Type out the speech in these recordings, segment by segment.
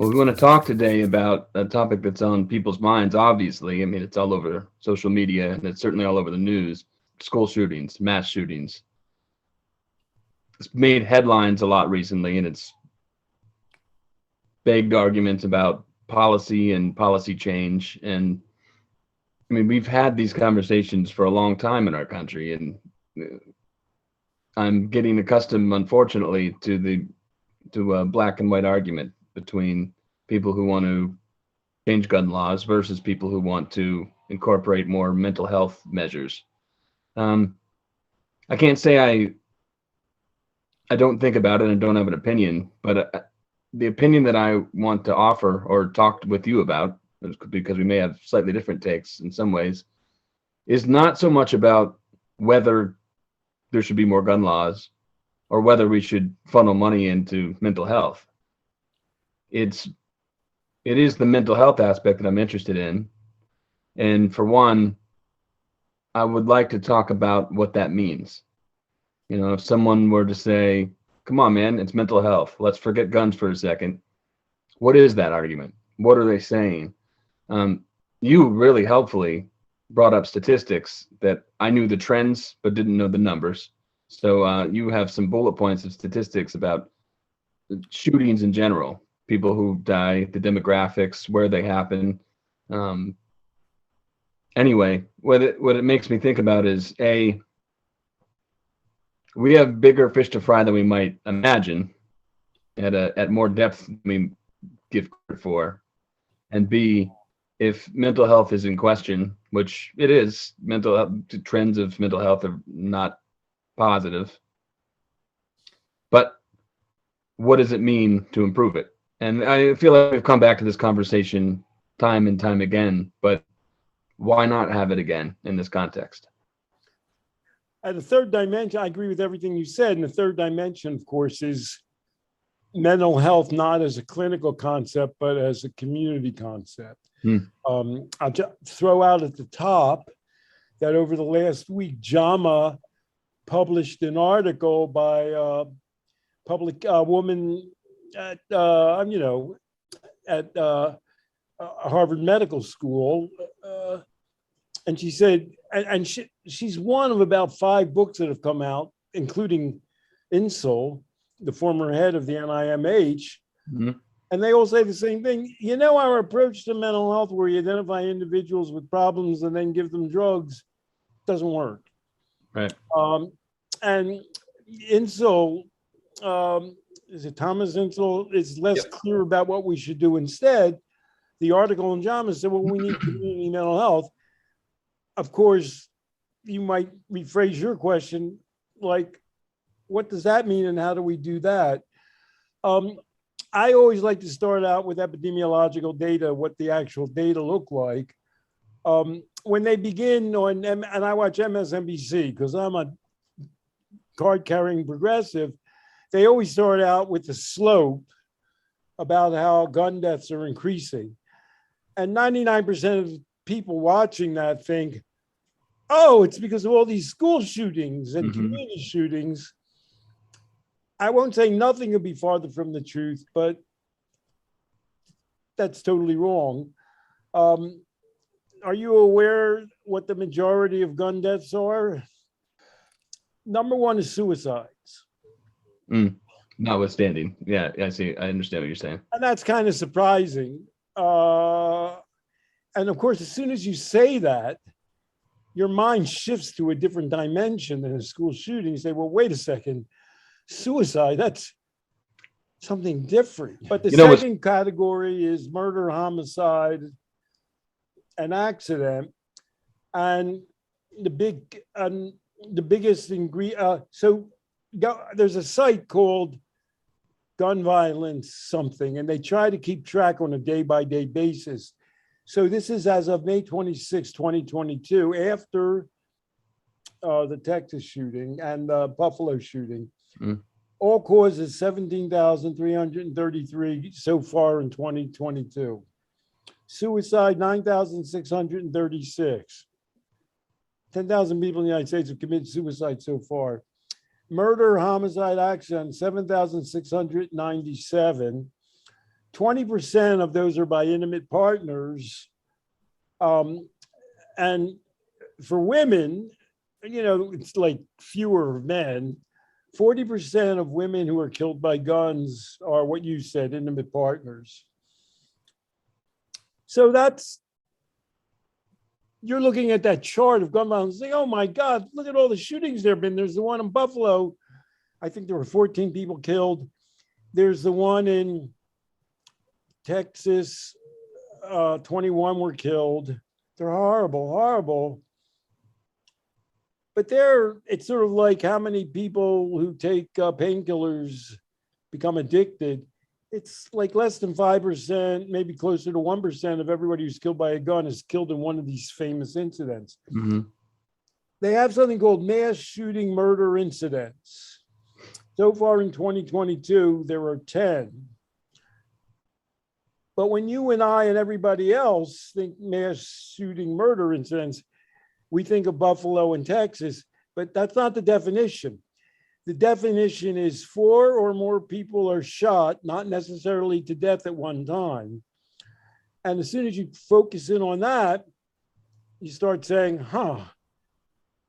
Well, we want to talk today about a topic that's on people's minds, obviously. I mean, it's all over social media and it's certainly all over the news. School shootings, mass shootings. It's made headlines a lot recently, and it's begged arguments about policy and policy change. And I mean, we've had these conversations for a long time in our country, and I'm getting accustomed, unfortunately, to a black and white argument between people who want to change gun laws versus people who want to incorporate more mental health measures. Um, I can't say I don't think about it and don't have an opinion, but the opinion that I want to offer or talk with you about, because we may have slightly different takes in some ways, is not so much about whether there should be more gun laws or whether we should funnel money into mental health. It is the mental health aspect that I'm interested in. And for one, I would like to talk about what that means. You know, if someone were to say, come on, man, it's mental health. Let's forget guns for a second. What is that argument? What are they saying? You really helpfully brought up statistics that I knew the trends, but didn't know the numbers. So you have some bullet points of statistics about shootings in general, people who die, the demographics, where they happen. Anyway, what it makes me think about is we have bigger fish to fry than we might imagine at more depth than we give credit for. And B, if mental health is in question, which it is, mental health, trends of mental health are not positive. But what does it mean to improve it? And I feel like we've come back to this conversation time and time again, but why not have it again in this context? And the third dimension, I agree with everything you said. And the third dimension, of course, is mental health, not as a clinical concept, but as a community concept. I'll just throw out at the top that over the last week, JAMA published an article by a woman at Harvard Medical School, and she said, and she's one of about 5 books that have come out, including Insel, the former head of the NIMH, and they all say the same thing. You know, our approach to mental health, where you identify individuals with problems and then give them drugs, doesn't work. Right. And Insel, is it Thomas Insel, is less clear about what we should do instead. The article in JAMA said, well, we need community mental health. Of course, you might rephrase your question like, what does that mean and how do we do that? I always like to start out with epidemiological data, what the actual data look like. When they begin on, and I watch MSNBC because I'm a card-carrying progressive, they always start out with the slope about how gun deaths are increasing. And 99% of people watching that think, oh, it's because of all these school shootings and community shootings. I won't say nothing could be farther from the truth, but that's totally wrong. Are you aware what the majority of gun deaths are? Number one is suicides. Notwithstanding. Yeah, I see. I understand what you're saying. And that's kind of surprising. And of course, as soon as you say that, your mind shifts to a different dimension than a school shooting. You say, well, wait a second, suicide, that's something different. But the second category is murder, homicide, and accident. And the biggest ingredient, there's a site called Gun Violence something, and they try to keep track on a day-by-day basis. So this is as of May 26, 2022, after the Texas shooting and the Buffalo shooting. All causes 17,333 so far in 2022. Suicide, 9,636. 10,000 people in the United States have committed suicide so far. Murder, homicide, accident, 7,697. 20% of those are by intimate partners. And for women, it's like fewer men. 40% of women who are killed by guns are what you said, intimate partners. So you're looking at that chart of gun violence and saying, oh my God, look at all the shootings there have been. There's the one in Buffalo. I think there were 14 people killed. There's the one in Texas, 21 were killed. They're horrible, horrible. But it's sort of like how many people who take painkillers become addicted. It's like less than 5%, maybe closer to 1% of everybody who's killed by a gun is killed in one of these famous incidents. Mm-hmm. They have something called mass shooting murder incidents. So far in 2022, there are 10. But when you and I and everybody else think mass shooting murder incidents, we think of Buffalo and Texas, but that's not the definition. The definition is 4 or more people are shot, not necessarily to death at one time. And as soon as you focus in on that, you start saying,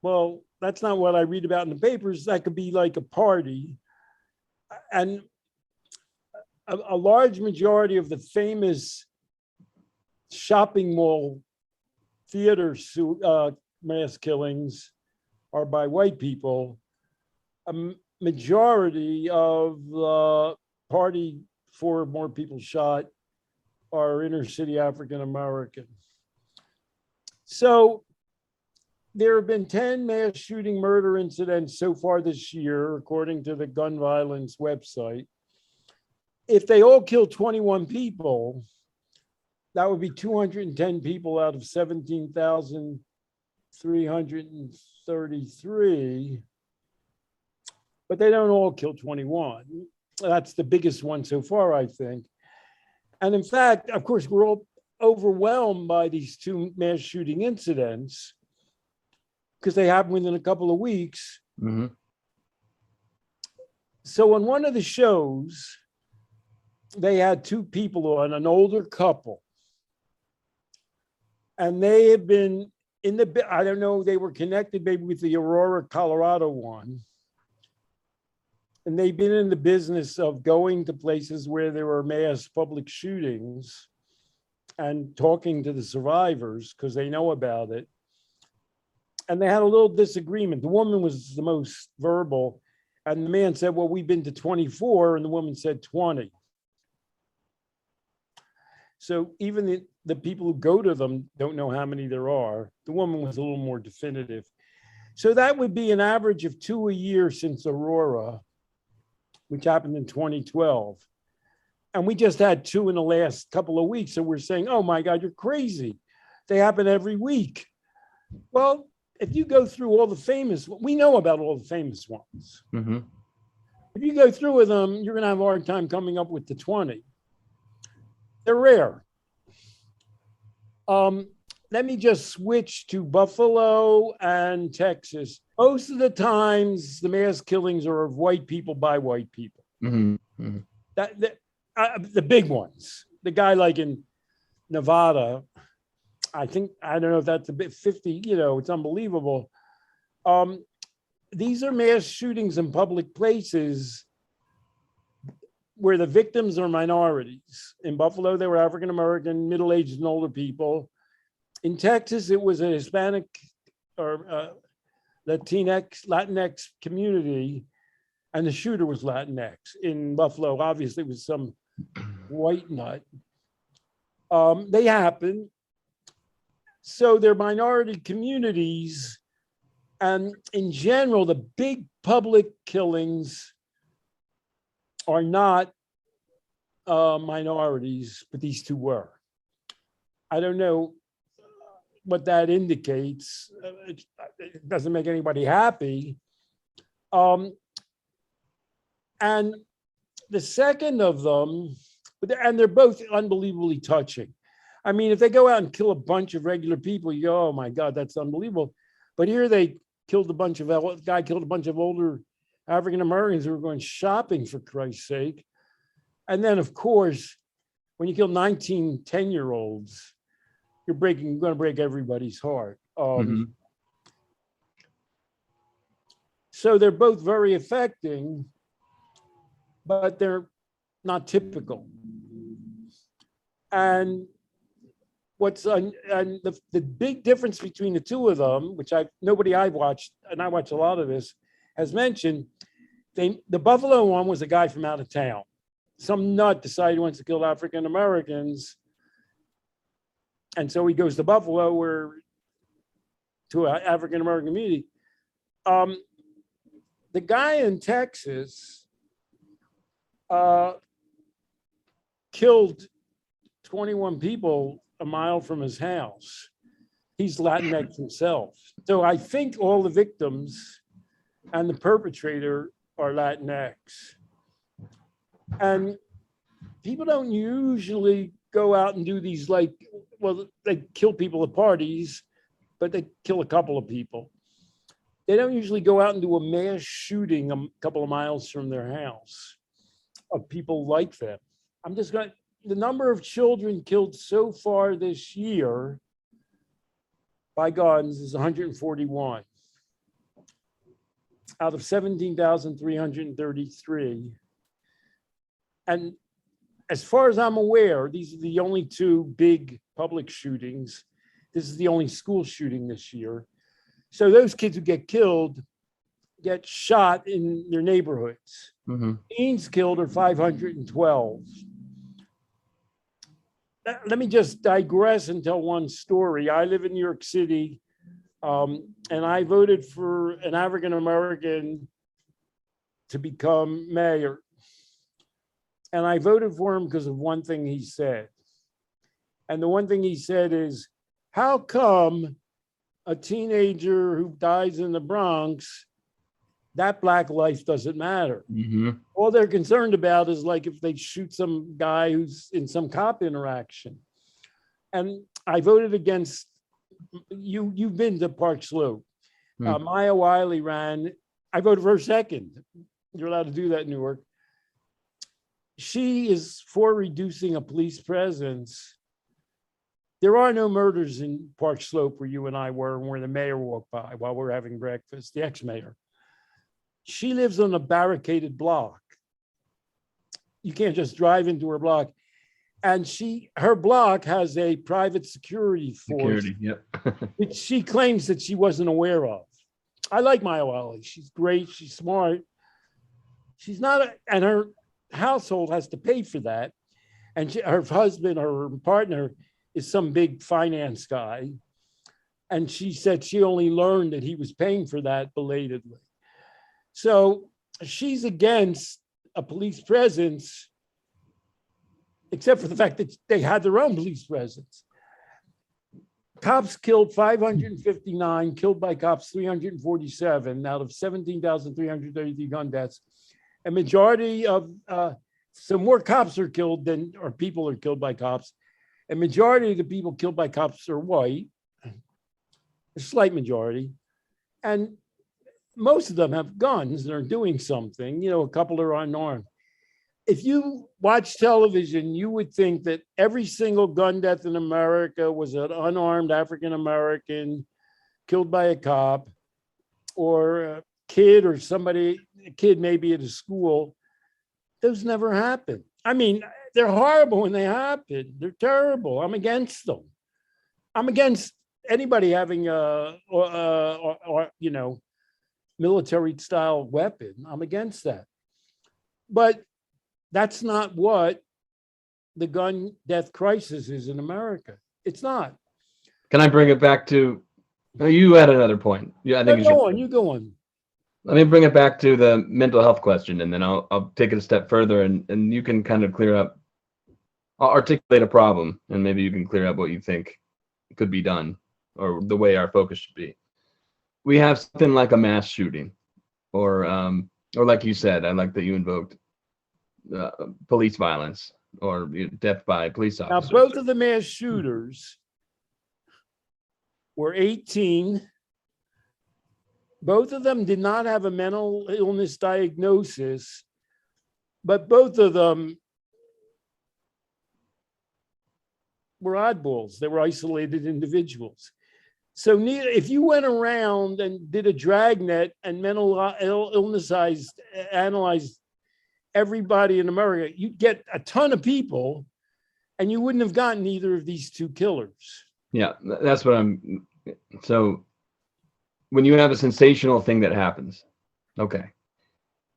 well, that's not what I read about in the papers. That could be like a party. And a large majority of the famous shopping mall theater mass killings are by white people. A majority of the party for more people shot are inner city African American. So there have been 10 mass shooting murder incidents so far this year, according to the gun violence website. If they all kill 21 people, that would be 210 people out of 17,333. But they don't all kill 21. That's the biggest one so far, I think. And in fact, of course, we're all overwhelmed by these 2 mass shooting incidents because they happen within a couple of weeks. Mm-hmm. So on one of the shows, they had 2 people on, an older couple. And they had been I don't know, they were connected maybe with the Aurora, Colorado one. And they've been in the business of going to places where there were mass public shootings and talking to the survivors because they know about it. And they had a little disagreement. The woman was the most verbal. And the man said, well, we've been to 24. And the woman said 20. So even the people who go to them don't know how many there are. The woman was a little more definitive. So that would be an average of 2 a year since Aurora, which happened in 2012. And we just had 2 in the last couple of weeks. So we're saying, oh my God, you're crazy. They happen every week. Well, if you go through all the famous, we know about all the famous ones. Mm-hmm. If you go through with them, you're going to have a hard time coming up with the 20. They're rare. Let me just switch to Buffalo and Texas. Most of the times, the mass killings are of white people by white people. Mm-hmm. Mm-hmm. The big ones. The guy like in Nevada, I don't know if that's a bit 50, it's unbelievable. These are mass shootings in public places where the victims are minorities. In Buffalo, they were African American, middle-aged and older people. In Texas, it was a Hispanic or Latinx community, and the shooter was Latinx. In Buffalo, obviously, it was some white nut. They happen. So they're minority communities. And in general, the big public killings are not minorities, but these 2 were. I don't know what that indicates. It doesn't make anybody happy. And the second of them, and they're both unbelievably touching. I mean, if they go out and kill a bunch of regular people, you go, oh my God, that's unbelievable. But here they killed a bunch of older African Americans who were going shopping, for Christ's sake. And then, of course, when you kill 19 10-year-olds, you're going to break everybody's heart. So they're both very affecting, but they're not typical. And the big difference between the two of them, which nobody I've watched, and I watch a lot of this, has mentioned, the Buffalo one was a guy from out of town. Some nut decided he wants to kill African Americans, and so he goes to Buffalo, to an African American community. The guy in Texas killed 21 people a mile from his house. He's Latinx himself. So I think all the victims and the perpetrator are Latinx. And people don't usually go out and do these they kill people at parties, but they kill a couple of people. They don't usually go out and do a mass shooting a couple of miles from their house of people like them. The number of children killed so far this year by guns is 141 out of 17,333. And as far as I'm aware, these are the only two big public shootings. This is the only school shooting this year. So those kids who get killed get shot in their neighborhoods. Teens killed are 512. Let me just digress and tell one story. I live in New York City, and I voted for an African American to become mayor. And I voted for him because of one thing he said. And the one thing he said is, how come a teenager who dies in the Bronx, that black life doesn't matter? All they're concerned about is like if they shoot some guy who's in some cop interaction. And I voted against, you've been to Park Slope. Maya Wiley ran, I voted for her second. You're allowed to do that in Newark. She is for reducing a police presence. There are no murders in Park Slope where you and I were, and where the mayor walked by while we're having breakfast, the ex-mayor. She lives on a barricaded block. You can't just drive into her block. And her block has a private security force, which she claims that she wasn't aware of. I like Maya Wiley. She's great. She's smart. She's not, and her household has to pay for that. And her husband or her partner is some big finance guy. And she said she only learned that he was paying for that belatedly. So she's against a police presence, except for the fact that they had their own police presence. Cops killed 559, killed by cops 347 out of 17,333 gun deaths. A majority of, so more cops are killed or people are killed by cops. A majority of the people killed by cops are white, a slight majority. And most of them have guns and are doing something, a couple are unarmed. If you watch television, you would think that every single gun death in America was an unarmed African-American killed by a cop, or a kid or somebody, a kid maybe at a school. Those never happen. I mean, they're horrible when they happen. They're terrible. I'm against them. I'm against anybody having a military style weapon. I'm against that. But that's not what the gun death crisis is in America. It's not. Can I bring it back to, you had another point. Yeah, I think you go on. Let me bring it back to the mental health question, and then I'll take it a step further, and you can kind of I'll articulate a problem, and maybe you can clear up what you think could be done, or the way our focus should be. We have something like a mass shooting, or like you said, I like that you invoked police violence or death by police officers. Now, both of the mass shooters were 18. Both of them did not have a mental illness diagnosis, but both of them were oddballs. They were isolated individuals. So if you went around and did a dragnet and mental analyzed everybody in America, you'd get a ton of people, and you wouldn't have gotten either of these two killers. Yeah, that's what I'm. So when you have a sensational thing that happens, okay,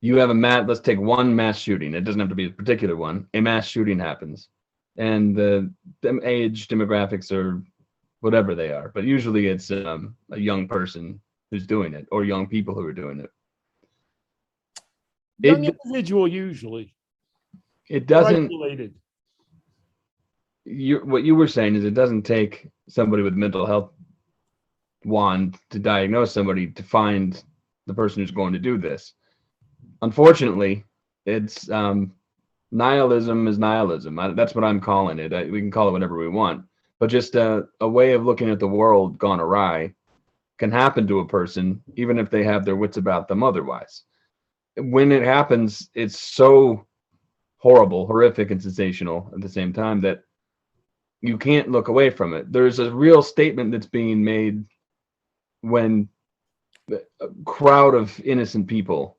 you have let's take one mass shooting. It doesn't have to be a particular one. A mass shooting happens, and the age demographics are whatever they are, but usually it's a young person who's doing it, or young people who are doing it. Young individual usually. It doesn't. Isolated. What you were saying is it doesn't take somebody with mental health wand to diagnose somebody to find the person who's going to do this. Unfortunately, it's nihilism is nihilism. That's what I'm calling it. We can call it whatever we want, but just a way of looking at the world gone awry can happen to a person, even if they have their wits about them otherwise. When it happens, it's so horrible, horrific, and sensational at the same time that you can't look away from it. There's a real statement that's being made when a crowd of innocent people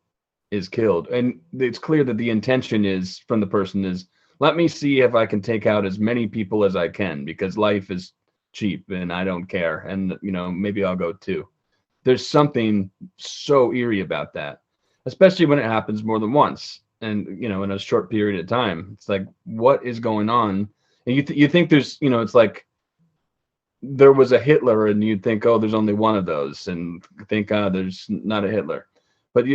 is killed. And it's clear that the intention is from the person is, let me see if I can take out as many people as I can, because life is cheap and I don't care. And, maybe I'll go too. There's something so eerie about that, especially when it happens more than once. And, in a short period of time, it's like, what is going on? And you think there's, it's like there was a Hitler and you'd think, oh, there's only one of those, and think, there's not a Hitler. But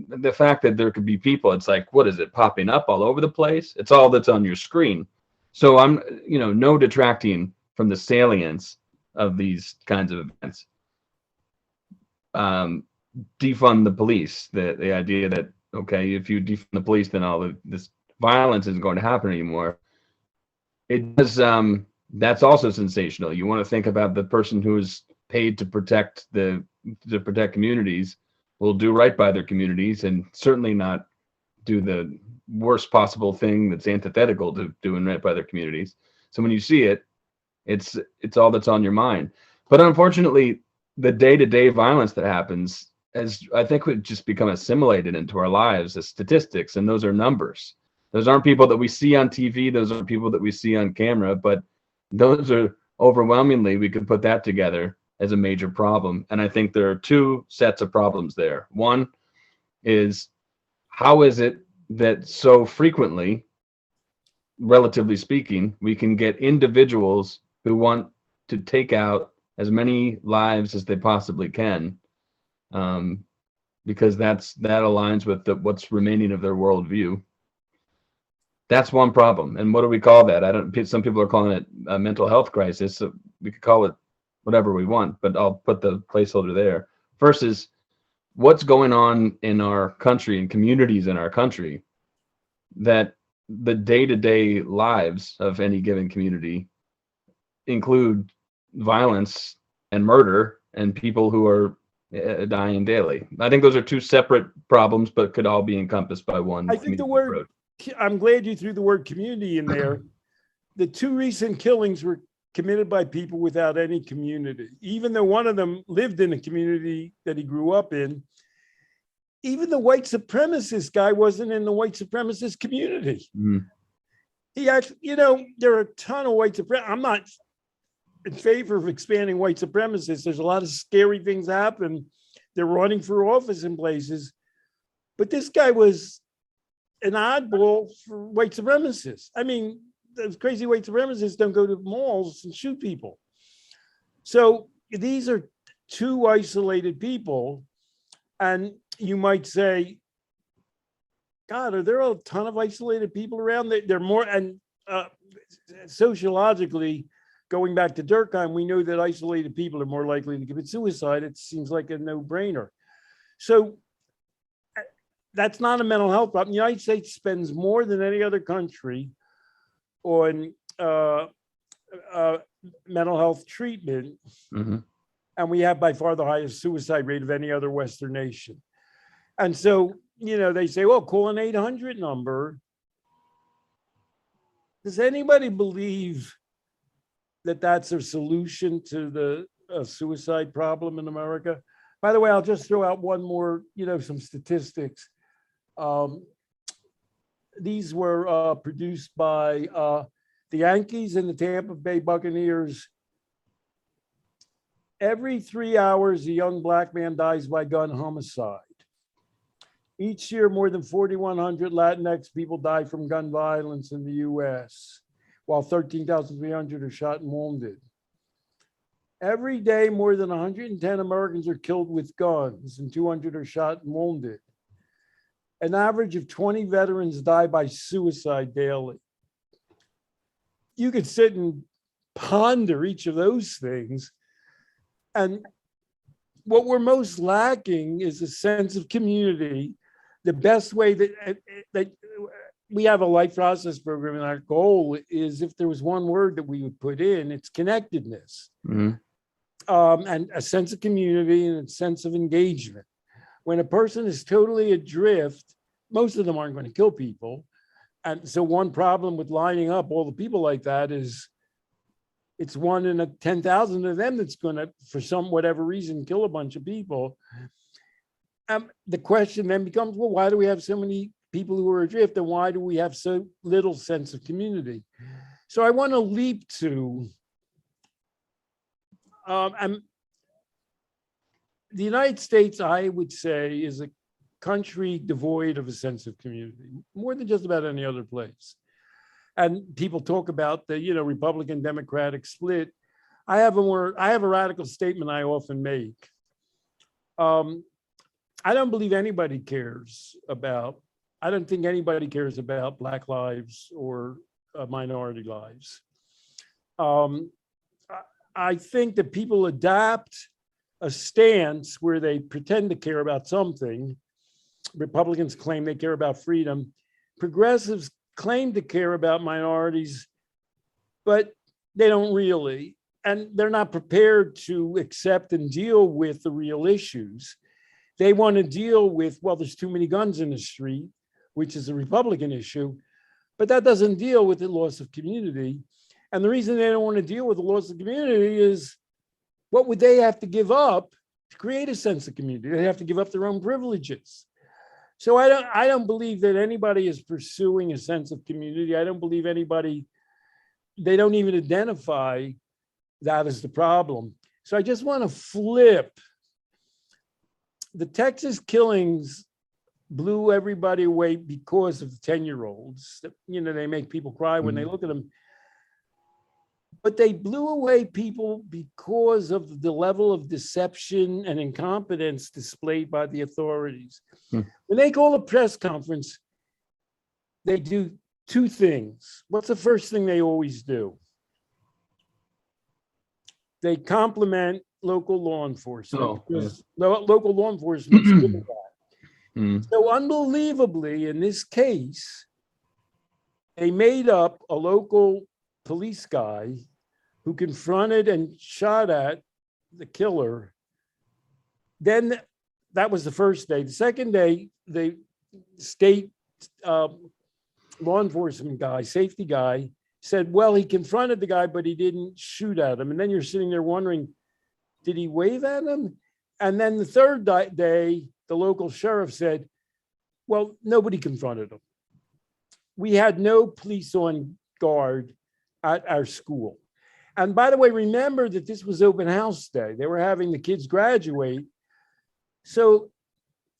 the fact that there could be people, it's like, what is it, popping up all over the place? It's all that's on your screen. So I'm, no detracting from the salience of these kinds of events. Defund the police, the idea that, okay, if you defund the police, then all of this violence isn't going to happen anymore. It does. That's also sensational. You want to think about the person who is paid to protect communities, will do right by their communities, and certainly not do the worst possible thing that's antithetical to doing right by their communities. So when you see it, it's all that's on your mind. But unfortunately, the day-to-day violence that happens, as I think, would just become assimilated into our lives as statistics, and those are numbers. Those aren't people that we see on TV. Those aren't people that we see on camera, but those are overwhelmingly, we could put that together as a major problem. And I think there are two sets of problems there. One is, how is it that so frequently, relatively speaking, we can get individuals who want to take out as many lives as they possibly can, because that aligns with what's remaining of their worldview. That's one problem. And what do we call that? Some people are calling it a mental health crisis. So we could call it whatever we want, but I'll put the placeholder there. Versus what's going on in our country and communities in our country, that the day-to-day lives of any given community include violence and murder and people who are dying daily. I think those are two separate problems, but could all be encompassed by one. I think the word approach. I'm glad you threw the word community in there. The two recent killings were committed by people without any community, even though one of them lived in a community that he grew up in. Even the white supremacist guy wasn't in the white supremacist community. Mm. He actually, there are a ton of white supremacists. I'm not in favor of expanding white supremacists. There's a lot of scary things happen. They're running for office in places. But this guy was an oddball for white supremacists. I mean, those crazy white supremacists don't go to malls and shoot people. So these are two isolated people. And you might say, God, are there a ton of isolated people around? They're more, and sociologically, going back to Durkheim, we know that isolated people are more likely to commit suicide. It seems like a no-brainer. So that's not a mental health problem. The United States spends more than any other country on mental health treatment. Mm-hmm. And we have by far the highest suicide rate of any other Western nation. And so, they say, well, call an 800 number. Does anybody believe that that's a solution to the suicide problem in America. By the way, I'll just throw out one more, some statistics. Um, these were produced by the Yankees and the Tampa Bay Buccaneers. Every 3 hours, a young black man dies by gun homicide. Each year, more than 4,100 Latinx people die from gun violence in the US, while 13,300 are shot and wounded. Every day, more than 110 Americans are killed with guns and 200 are shot and wounded. An average of 20 veterans die by suicide daily. You could sit and ponder each of those things. And what we're most lacking is a sense of community. The best way that we have a life process program, and our goal is, if there was one word that we would put in, it's connectedness. Mm-hmm. And a sense of community and a sense of engagement. When a person is totally adrift, most of them aren't going to kill people. And so one problem with lining up all the people like that is it's 1 in 10,000 of them that's going to, for whatever reason, kill a bunch of people. The question then becomes, well, why do we have so many people who are adrift, and why do we have so little sense of community? So I want to leap to the United States, I would say, is a country devoid of a sense of community, more than just about any other place. And people talk about the, Republican Democratic split. I have a radical statement I often make. I don't think anybody cares about Black lives or minority lives. I think that people adapt a stance where they pretend to care about something. Republicans claim they care about freedom. Progressives claim to care about minorities, but they don't really. And they're not prepared to accept and deal with the real issues. They want to deal with, well, there's too many guns in the street, which is a Republican issue, but that doesn't deal with the loss of community. And the reason they don't want to deal with the loss of community is, what would they have to give up to create a sense of community? They have to give up their own privileges. So I don't believe that anybody is pursuing a sense of community. I don't believe they don't even identify that as the problem. So I just want to flip. The Texas killings blew everybody away because of the 10-year-olds. They make people cry when they look at them. But they blew away people because of the level of deception and incompetence displayed by the authorities. When they call a press conference, they do two things. What's the first thing they always do? They compliment local law enforcement, because local law enforcement's good at that. So unbelievably, in this case, they made up a local police guy who confronted and shot at the killer. Then that was the first day. The second day, the state law enforcement guy, safety guy, said, well, he confronted the guy, but he didn't shoot at him. And then you're sitting there wondering, did he wave at him? And then the third day, the local sheriff said, well, nobody confronted him. We had no police on guard at our school. And by the way, remember that this was open house day. They were having the kids graduate. So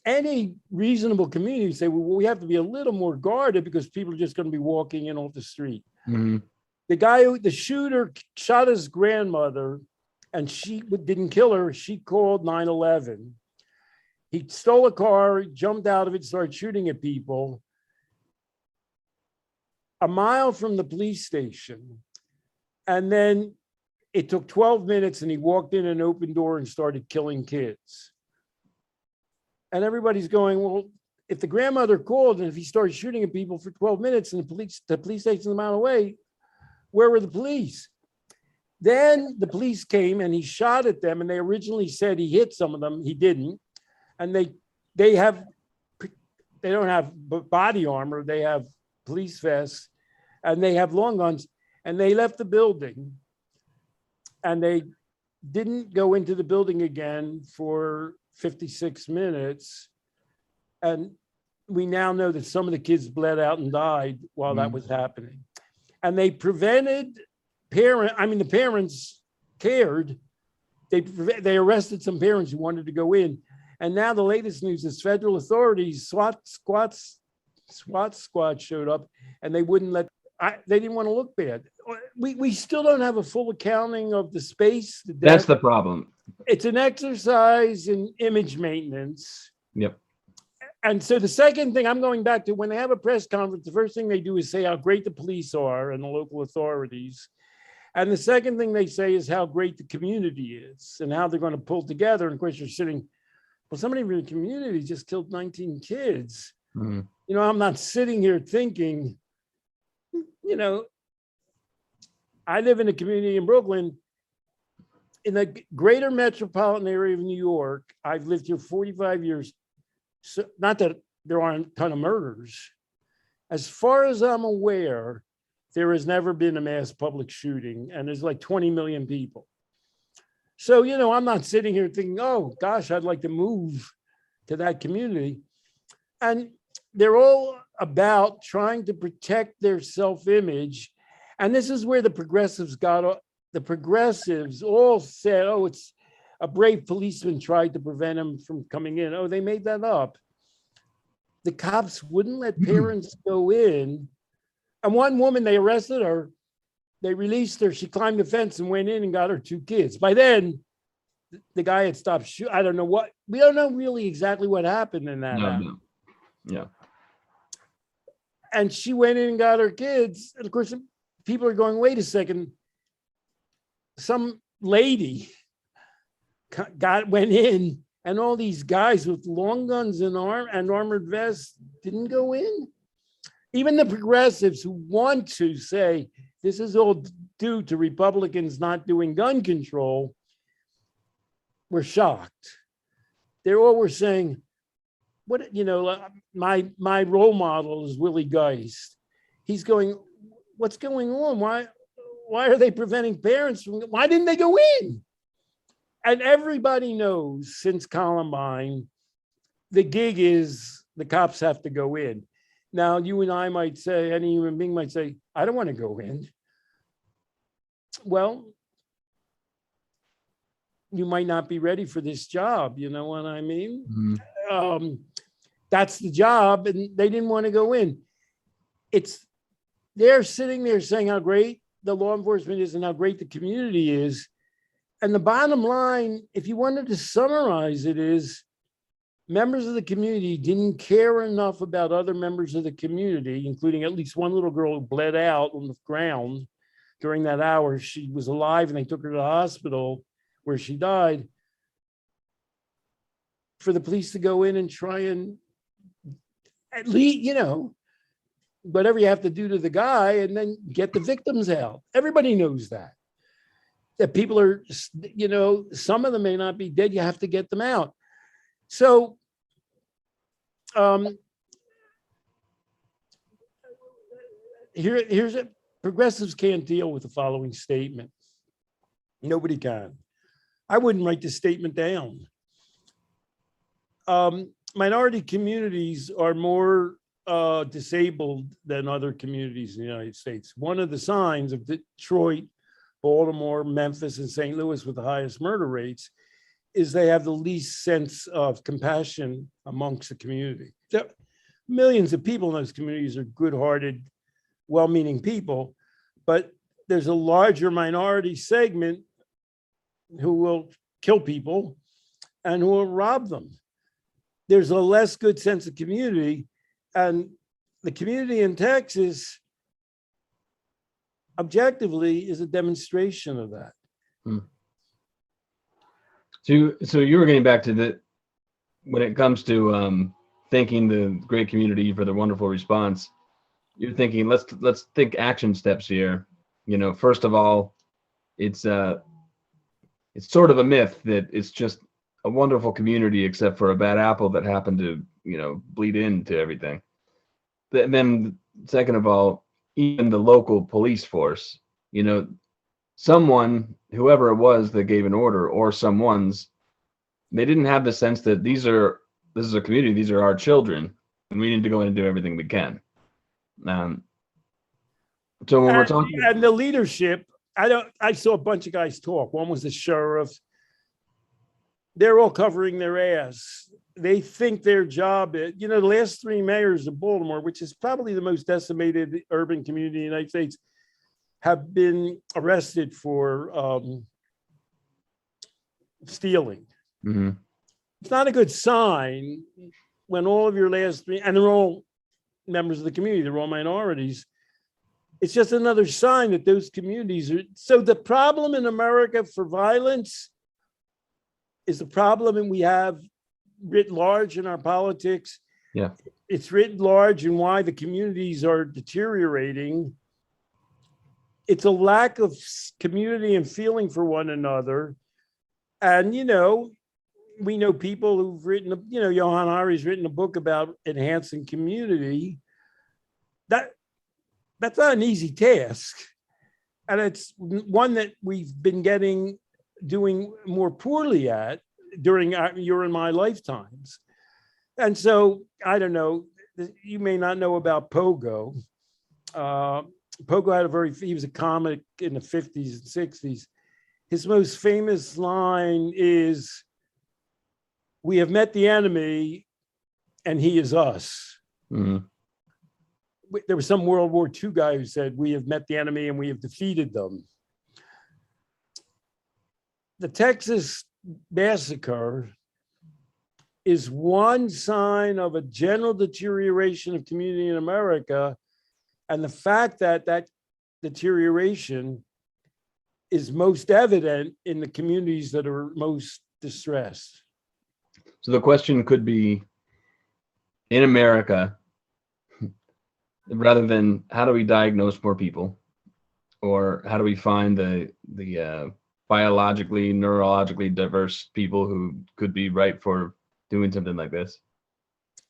any reasonable community would say, well, we have to be a little more guarded because people are just going to be walking in off the street. Mm-hmm. The shooter shot his grandmother, and she didn't kill her. She called 911. He stole a car, jumped out of it, started shooting at people. A mile from the police station. And then it took 12 minutes and he walked in an open door and started killing kids. And everybody's going, well, if the grandmother called and if he started shooting at people for 12 minutes and the police station's a mile away, where were the police? Then the police came and he shot at them, and they originally said he hit some of them. He didn't. And they don't have body armor. They have police vests and they have long guns, and they left the building. and they didn't go into the building again for 56 minutes. And we now know that some of the kids bled out and died while that was happening. And they prevented the parents cared. They arrested some parents who wanted to go in. And now the latest news is federal authorities, SWAT squad showed up, and they wouldn't let, they didn't want to look bad. We still don't have a full accounting of the space. That's the problem. It's an exercise in image maintenance. Yep. And so the second thing I'm going back to, when they have a press conference, the first thing they do is say how great the police are and the local authorities. And the second thing they say is how great the community is and how they're going to pull together. And of course, you're sitting, well, somebody in the community just killed 19 kids. Mm-hmm. You know, I'm not sitting here thinking, you know, I live in a community in Brooklyn, in the greater metropolitan area of New York. I've lived here 45 years. So not that there aren't a ton of murders. As far as I'm aware, there has never been a mass public shooting, and there's like 20 million people. So, you know, I'm not sitting here thinking, oh gosh, I'd like to move to that community. And they're all about trying to protect their self-image. And this is where the progressives all said, oh, it's a brave policeman tried to prevent him from coming in. Oh, they made that up. The cops wouldn't let parents go in. And one woman, they arrested her. They released her. She climbed the fence and went in and got her 2 kids. By then, the guy had stopped shooting. I don't know what, we don't know really exactly what happened in that house. No. Yeah. And she went in and got her kids. And of course, people are going, wait a second. Some lady went in, and all these guys with long guns and armored vests didn't go in. Even the progressives who want to say this is all due to Republicans not doing gun control were shocked. They all were saying, what, you know, my role model is Willie Geist. He's going, what's going on? Why are they preventing parents from, why didn't they go in? And everybody knows since Columbine, the gig is the cops have to go in. Now, you and I might say, any human being might say, I don't want to go in. Well, you might not be ready for this job. You know what I mean? Mm-hmm. That's the job, and they didn't want to go in. They're sitting there saying how great the law enforcement is and how great the community is. And the bottom line, if you wanted to summarize it, is members of the community didn't care enough about other members of the community, including at least one little girl who bled out on the ground during that hour. She was alive and they took her to the hospital where she died, for the police to go in and try and at least, you know, whatever you have to do to the guy and then get the victims out. Everybody knows that people are, you know, some of them may not be dead. You have to get them out. So here's it. Progressives can't deal with the following statement. Nobody can. I wouldn't write this statement down. Minority communities are more disabled than other communities in the United States. One of the signs of Detroit, Baltimore, Memphis, and St. Louis with the highest murder rates is they have the least sense of compassion amongst the community. So millions of people in those communities are good-hearted, well-meaning people, but there's a larger minority segment who will kill people and who will rob them. There's a less good sense of community, and the community in Texas objectively is a demonstration of that. So you were getting back to the, when it comes to thanking the great community for the wonderful response, you're thinking, let's think action steps here. You know, first of all, it's sort of a myth that it's just a wonderful community except for a bad apple that happened to, you know, bleed into everything. Then second of all, even the local police force, you know, someone whoever it was that gave an order, or someone's, they didn't have the sense that this is a community, these are our children, and we need to go in and do everything we can. So when we're talking, and the leadership, I saw a bunch of guys talk. One was the sheriff. They're all covering their ass. They think their job is, the last 3 mayors of Baltimore, which is probably the most decimated urban community in the United States, have been arrested for stealing. mm-hmm. It's not a good sign when all of your last 3, and they're all members of the community, they're all minorities. It's just another sign that those communities are. So the problem in America for violence is the problem, and we have writ large in our politics. Yeah, it's writ large in why the communities are deteriorating. It's a lack of community and feeling for one another. And, we know people who've written, Johan Hari's written a book about enhancing community. That's not an easy task. And it's one that we've been doing more poorly at during your and my lifetimes. And so, I don't know, you may not know about Pogo. Pogo he was a comic in the 50s and 60s. His most famous line is, "We have met the enemy and he is us." Mm-hmm. There was some World War II guy who said, "We have met the enemy and we have defeated them." The Texas massacre is one sign of a general deterioration of community in America. And the fact that that deterioration is most evident in the communities that are most distressed. So the question could be, in America, rather than how do we diagnose more people, or how do we find the biologically, neurologically diverse people who could be right for doing something like this,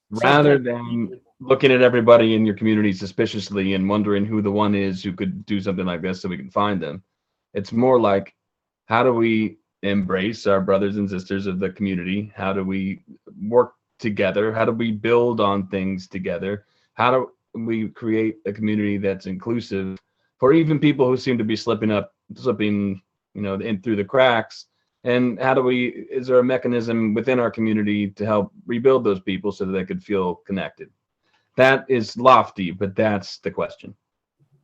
rather than looking at everybody in your community suspiciously and wondering who the one is who could do something like this so we can find them. It's more like, how do we embrace our brothers and sisters of the community? How do we work together? How do we build on things together? How do we create a community that's inclusive for even people who seem to be slipping in through the cracks? And is there a mechanism within our community to help rebuild those people so that they could feel connected? That is lofty, but that's the question.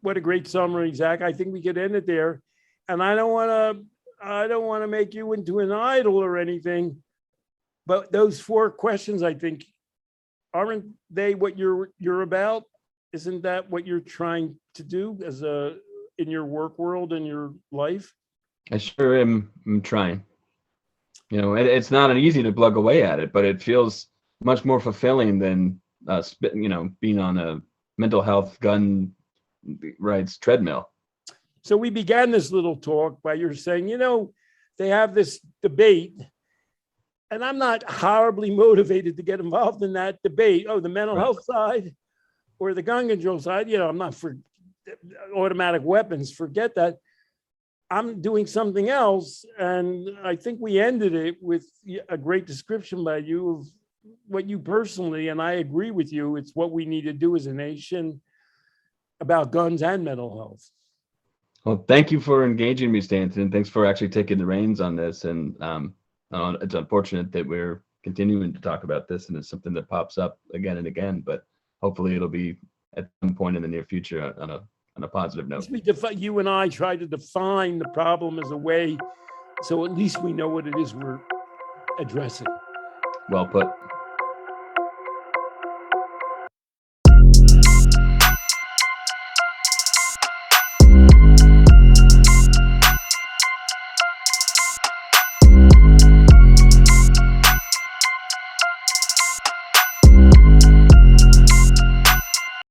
What a great summary, Zach. I think we could end it there. And I don't want to make you into an idol or anything, but those 4 questions, I think, aren't they what you're about? Isn't that what you're trying to do in your work world and your life? I sure am. I'm trying. It's not easy to plug away at it, but it feels much more fulfilling than being on a mental health gun rights treadmill. So we began this little talk by you saying, they have this debate, and I'm not horribly motivated to get involved in that debate. Oh, the mental health side or the gun control side, I'm not for automatic weapons, forget that. I'm doing something else. And I think we ended it with a great description by you of what you personally, and I agree with you, it's what we need to do as a nation about guns and mental health. Well, thank you for engaging me, Stanton. Thanks for actually taking the reins on this. And it's unfortunate that we're continuing to talk about this, and it's something that pops up again and again, but hopefully it'll be at some point in the near future on a positive note. You and I try to define the problem as a way, so at least we know what it is we're addressing. Well put.